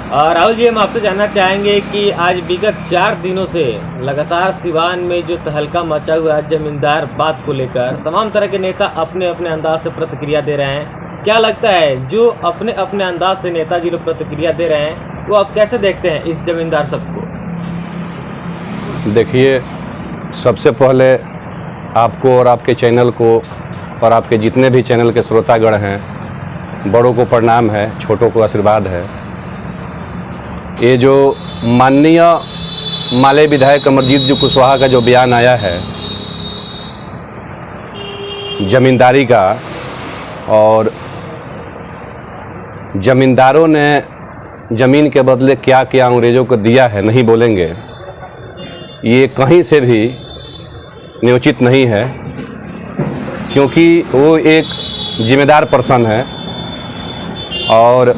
राहुल जी, हम आपसे जानना चाहेंगे कि आज विगत 4 दिनों से लगातार सिवान में जो तहलका मचा हुआ है जमींदार बात को लेकर, तमाम तरह के नेता अपने अपने अंदाज से प्रतिक्रिया दे रहे हैं। क्या लगता है जो अपने अपने अंदाज से नेताजी लोग प्रतिक्रिया दे रहे हैं, वो आप कैसे देखते हैं इस जमींदार सबको? देखिए, सबसे पहले आपको और आपके चैनल को और आपके जितने भी चैनल के श्रोतागण हैं, बड़ों को प्रणाम है, छोटों को आशीर्वाद है। ये जो माननीय माले विधायक अमरजीत जी कुशवाहा का जो बयान आया है जमींदारी का, और जमींदारों ने ज़मीन के बदले क्या क्या अंग्रेज़ों को दिया है नहीं बोलेंगे, ये कहीं से भी न्योचित नहीं है, क्योंकि वो एक जिम्मेदार पर्सन है और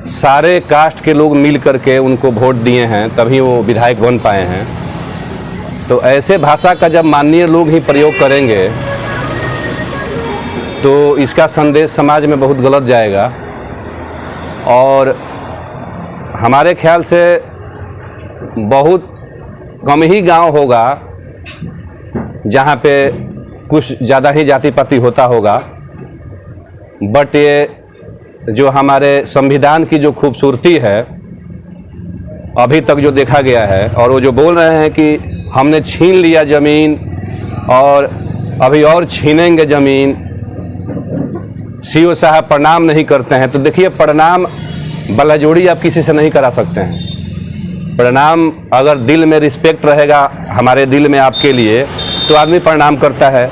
सारे कास्ट के लोग मिल करके उनको वोट दिए हैं, तभी वो विधायक बन पाए हैं। तो ऐसे भाषा का जब माननीय लोग ही प्रयोग करेंगे तो इसका संदेश समाज में बहुत गलत जाएगा। और हमारे ख्याल से बहुत कम ही गांव होगा जहां पे कुछ ज़्यादा ही जाति पाति होता होगा, बट ये जो हमारे संविधान की जो खूबसूरती है अभी तक जो देखा गया है, और वो जो बोल रहे हैं कि हमने छीन लिया ज़मीन और अभी और छीनेंगे ज़मीन, सीओ साहब प्रणाम नहीं करते हैं, तो देखिए, प्रणाम बलाजोड़ी आप किसी से नहीं करा सकते हैं। प्रणाम अगर दिल में रिस्पेक्ट रहेगा हमारे दिल में आपके लिए तो आदमी प्रणाम करता है,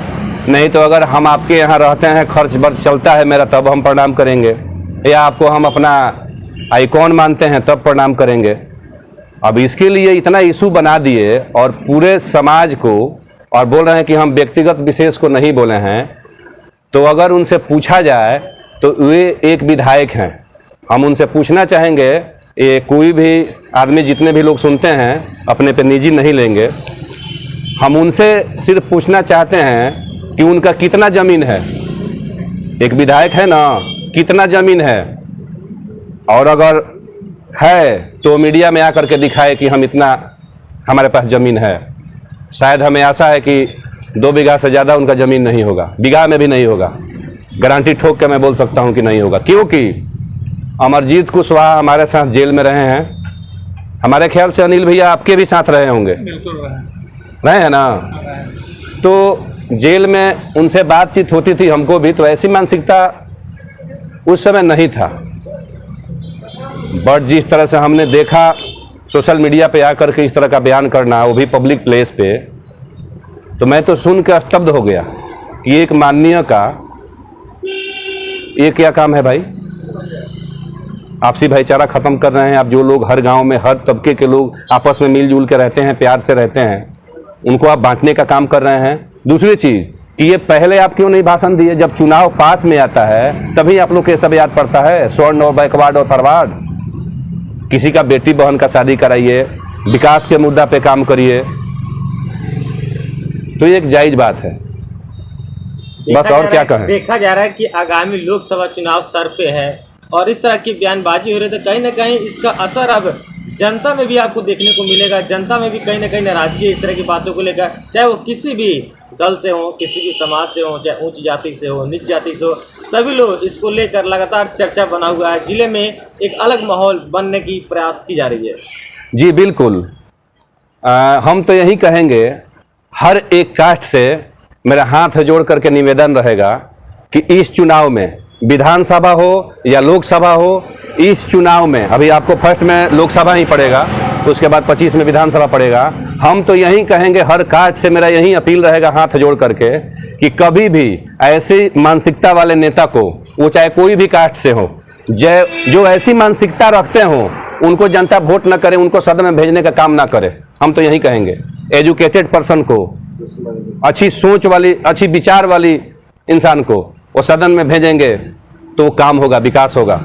नहीं तो अगर हम आपके यहाँ रहते हैं, खर्च बर्च चलता है मेरा, तब हम प्रणाम करेंगे, या आपको हम अपना आइकॉन मानते हैं तब प्रणाम करेंगे। अब इसके लिए इतना इशू बना दिए और पूरे समाज को, और बोल रहे हैं कि हम व्यक्तिगत विशेष को नहीं बोले हैं। तो अगर उनसे पूछा जाए तो वे एक विधायक हैं, हम उनसे पूछना चाहेंगे, ये कोई भी आदमी, जितने भी लोग सुनते हैं अपने पे निजी नहीं लेंगे, हम उनसे सिर्फ पूछना चाहते हैं कि उनका कितना ज़मीन है। एक विधायक है ना, कितना ज़मीन है, और अगर है तो मीडिया में आकर के दिखाए कि हम इतना, हमारे पास ज़मीन है। शायद हमें आशा है कि 2 बीघा से ज़्यादा उनका ज़मीन नहीं होगा, बीघा में भी नहीं होगा, गारंटी ठोक के मैं बोल सकता हूं कि नहीं होगा, क्योंकि अमरजीत कुशवाहा हमारे साथ जेल में रहे हैं। हमारे ख्याल से अनिल भैया आपके भी साथ रहे होंगे, बिल्कुल रहे हैं ना। तो जेल में उनसे बातचीत होती थी, हमको भी, तो ऐसी मानसिकता उस समय नहीं था। बट जिस तरह से हमने देखा सोशल मीडिया पे आकर के इस तरह का बयान करना, वो भी पब्लिक प्लेस पे, तो मैं तो सुन के स्तब्ध हो गया कि एक माननीय का ये क्या काम है भाई? आपसी भाईचारा ख़त्म कर रहे हैं आप। जो लोग हर गांव में हर तबके के लोग आपस में मिलजुल के रहते हैं, प्यार से रहते हैं, उनको आप बांटने का काम कर रहे हैं। दूसरी चीज़ कि ये पहले आप क्यों नहीं भाषण दिए? जब चुनाव पास में आता है तभी आप लोग के सब याद पड़ता है, स्वर्ण और बैकवर्ड और फॉरवर्ड। किसी का बेटी बहन का शादी कराइए, विकास के मुद्दा पे काम करिए, तो ये एक जायज़ बात है। बस और क्या कहें। देखा जा रहा है कि आगामी लोकसभा चुनाव सर पे है और इस तरह की बयानबाजी हो रही है, तो कहीं ना कहीं इसका असर अब जनता में भी आपको देखने को मिलेगा। जनता में भी कहीं ना कहीं नाराजगी है इस तरह की बातों को लेकर, चाहे वो किसी भी दल से हो, किसी भी समाज से हो, चाहे ऊंच जाति से हो, नीच जाति से हो, सभी लोग इसको लेकर लगातार चर्चा बना हुआ है। जिले में एक अलग माहौल बनने की प्रयास की जा रही है। जी बिल्कुल, हम तो यही कहेंगे, हर एक कास्ट से मेरा हाथ जोड़ करके निवेदन रहेगा कि इस चुनाव में, विधानसभा हो या लोकसभा हो, इस चुनाव में, अभी आपको फर्स्ट में लोकसभा ही पड़ेगा, उसके बाद 25 में विधानसभा पड़ेगा। हम तो यही कहेंगे, हर कास्ट से मेरा यही अपील रहेगा हाथ जोड़ करके कि कभी भी ऐसी मानसिकता वाले नेता को, वो चाहे कोई भी कास्ट से हो, जो ऐसी मानसिकता रखते हो, उनको जनता वोट न करे, उनको सदन में भेजने का काम ना करे। हम तो यही कहेंगे, एजुकेटेड पर्सन को, अच्छी सोच वाली, अच्छी विचार वाली इंसान को वो सदन में भेजेंगे तो काम होगा, विकास होगा।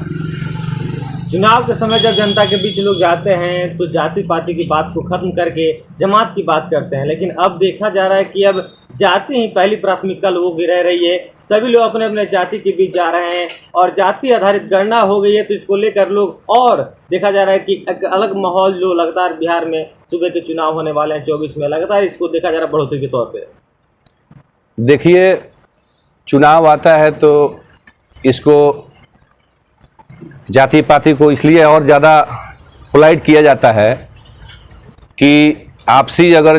चुनाव के समय जब जनता के बीच लोग जाते हैं तो जाति पाति की बात को खत्म करके जमात की बात करते हैं, लेकिन अब देखा जा रहा है कि अब जाति ही पहली प्राथमिकता लोगों की रह रही है। सभी लोग अपने अपने जाति के बीच जा रहे हैं और जाति आधारित गणना हो गई है, तो इसको लेकर लोग और देखा जा रहा है कि एक अलग माहौल जो लगातार बिहार में सुबह के चुनाव होने वाले हैं 24 में, लगातार इसको देखा जा रहा है बढ़ोतरी के तौर पर। देखिए, चुनाव आता है तो इसको जाति पाति को इसलिए और ज़्यादा पोलाइट किया जाता है कि आपसी अगर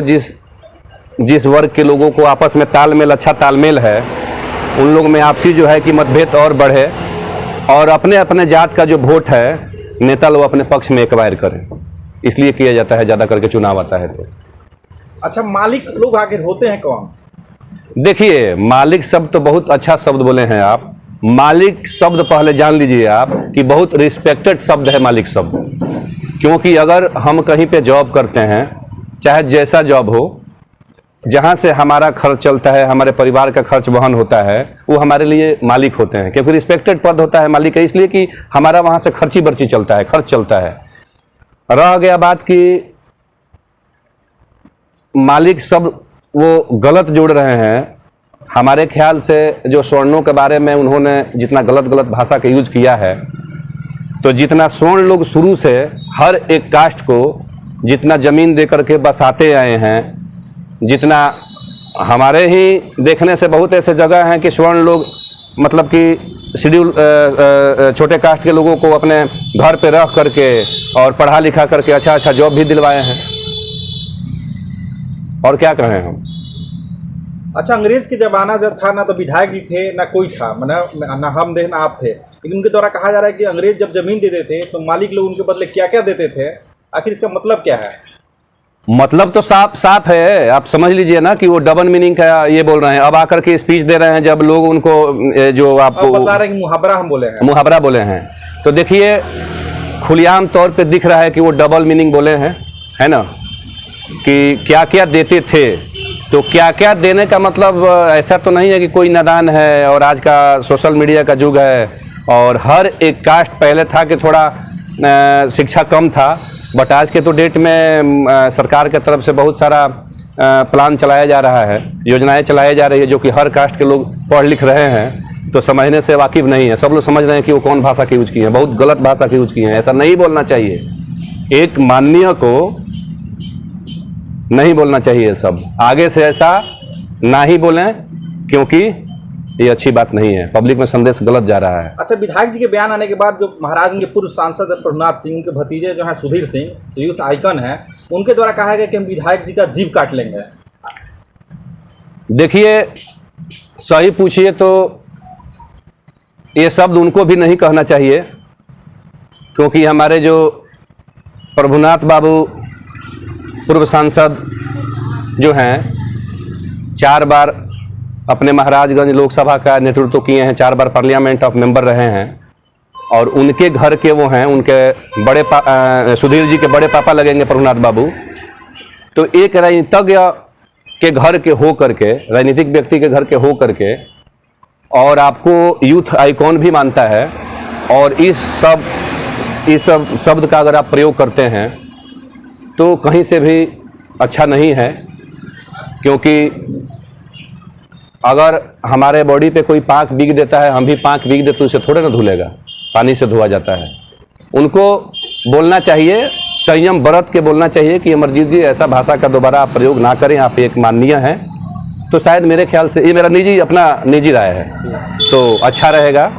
जिस वर्ग के लोगों को आपस में तालमेल, अच्छा तालमेल है, उन लोग में आपसी जो है कि मतभेद और बढ़े और अपने अपने जात का जो वोट है नेता लोग अपने पक्ष में एक्वायर करें, इसलिए किया जाता है ज़्यादा करके चुनाव आता है तो। अच्छा, मालिक लोग आखिर होते हैं कौन? देखिए, मालिक शब्द तो बहुत अच्छा शब्द बोले हैं आप। मालिक शब्द पहले जान लीजिए आप कि बहुत रिस्पेक्टेड शब्द है मालिक शब्द, क्योंकि अगर हम कहीं पे जॉब करते हैं, चाहे जैसा जॉब हो, जहाँ से हमारा खर्च चलता है, हमारे परिवार का खर्च वहन होता है, वो हमारे लिए मालिक होते हैं, क्योंकि रिस्पेक्टेड पद होता है मालिक है, इसलिए कि हमारा वहाँ से खर्ची बर्ची चलता है, खर्च चलता है। रह गया बात कि मालिक शब्द वो गलत जोड़ रहे हैं, हमारे ख्याल से जो स्वर्णों के बारे में उन्होंने जितना गलत भाषा का यूज किया है, तो जितना स्वर्ण लोग शुरू से हर एक कास्ट को जितना ज़मीन दे करके बसाते आए हैं, जितना हमारे ही देखने से बहुत ऐसे जगह हैं कि स्वर्ण लोग मतलब कि शेड्यूल छोटे कास्ट के लोगों को अपने घर पे रख करके और पढ़ा लिखा करके अच्छा जॉब भी दिलवाए हैं, और क्या कहें हम। अच्छा, अंग्रेज के जमाना जब था ना तो विधायक जी थे ना कोई था, ना हम थे ना आप थे, लेकिन उनके द्वारा कहा जा रहा है कि अंग्रेज जब जमीन देते थे तो मालिक लोग उनके बदले क्या क्या देते थे, आखिर इसका मतलब क्या है? मतलब तो साफ है, आप समझ लीजिए ना कि वो डबल मीनिंग का ये बोल रहे हैं। अब आकर के स्पीच दे रहे हैं जब लोग उनको जो आपको बता रहे हैं कि मुहावरा हम बोले हैं, मुहावरा बोले हैं, तो देखिए खुलेआम तौर पे दिख रहा है कि वो डबल मीनिंग बोले हैं, है ना, कि क्या क्या देते थे। तो क्या क्या देने का मतलब ऐसा तो नहीं है कि कोई नादान है और आज का सोशल मीडिया का युग है और हर एक कास्ट, पहले था कि थोड़ा शिक्षा कम था, बट आज के तो डेट में सरकार के तरफ से बहुत सारा प्लान चलाया जा रहा है, योजनाएं चलाई जा रही है, जो कि हर कास्ट के लोग पढ़ लिख रहे हैं, तो समझने से वाकिफ नहीं है। सब लोग समझ रहे हैं कि वो कौन भाषा की यूज की है, बहुत गलत भाषा की यूज की है, ऐसा नहीं बोलना चाहिए। एक माननीय को नहीं बोलना चाहिए, सब आगे से ऐसा ना ही बोलें, क्योंकि ये अच्छी बात नहीं है, पब्लिक में संदेश गलत जा रहा है। अच्छा, विधायक जी के बयान आने के बाद जो महाराज के पूर्व सांसद प्रभुनाथ सिंह, उनके भतीजे जो हैं सुधीर सिंह, यूथ आइकन हैं, उनके द्वारा कहा गया कि हम विधायक जी का जीभ काट लेंगे। देखिए, सही पूछिए तो ये शब्द उनको भी नहीं कहना चाहिए, क्योंकि हमारे जो प्रभुनाथ बाबू पूर्व सांसद जो हैं 4 बार अपने महाराजगंज लोकसभा का नेतृत्व किए हैं, 4 बार पार्लियामेंट ऑफ मेंबर रहे हैं, और उनके घर के वो हैं, उनके बड़े सुधीर जी के बड़े पापा लगेंगे प्रभुनाथ बाबू। तो एक राजनीतिज्ञ के घर के हो करके, राजनीतिक व्यक्ति के घर के हो करके, और आपको यूथ आइकॉन भी मानता है, और इस सब शब्द का अगर आप प्रयोग करते हैं तो कहीं से भी अच्छा नहीं है, क्योंकि अगर हमारे बॉडी पे कोई पाँख बीग देता है, हम भी पाँख बीग देते तो उसे थोड़े ना धुलेगा, पानी से धोआ जाता है। उनको बोलना चाहिए, संयम बरत के बोलना चाहिए कि अमरजीत जी ऐसा भाषा का दोबारा आप प्रयोग ना करें, आप एक माननीय हैं। तो शायद मेरे ख्याल से, ये मेरा अपना निजी राय है, तो अच्छा रहेगा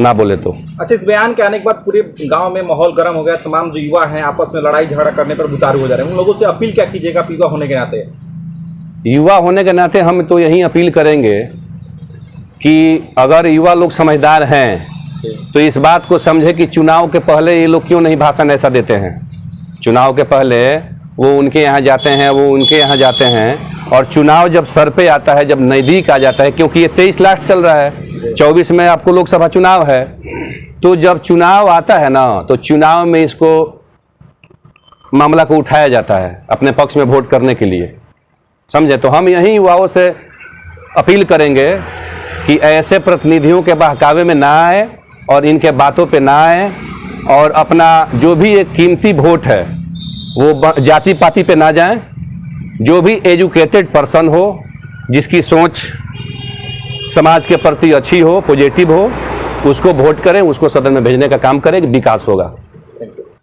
ना बोले तो। अच्छा, इस बयान के आने के बाद पूरे गांव में माहौल गर्म हो गया, तमाम जो युवा हैं आपस में लड़ाई झगड़ा करने पर उतारू हो जा रहे हैं, उन लोगों से अपील क्या कीजिएगा युवा होने के नाते? युवा होने के नाते हम तो यही अपील करेंगे कि अगर युवा लोग समझदार हैं तो इस बात को समझे कि चुनाव के पहले ये लोग क्यों नहीं भाषण ऐसा देते हैं। चुनाव के पहले वो उनके यहाँ जाते हैं, वो उनके यहाँ जाते हैं, और चुनाव जब सर पे आता है, जब नज़दीक आ जाता है, क्योंकि ये 23 लास्ट चल रहा है, 24 में आपको लोकसभा चुनाव है, तो जब चुनाव आता है ना, तो चुनाव में इसको मामला को उठाया जाता है अपने पक्ष में वोट करने के लिए, समझे। तो हम यही युवाओं से अपील करेंगे कि ऐसे प्रतिनिधियों के बहकावे में ना आए और इनके बातों पे ना आए, और अपना जो भी एक कीमती वोट है वो जाति पाति पे ना जाएं, जो भी एजुकेटेड पर्सन हो, जिसकी सोच समाज के प्रति अच्छी हो, पॉजिटिव हो, उसको वोट करें, उसको सदन में भेजने का काम करें, विकास होगा।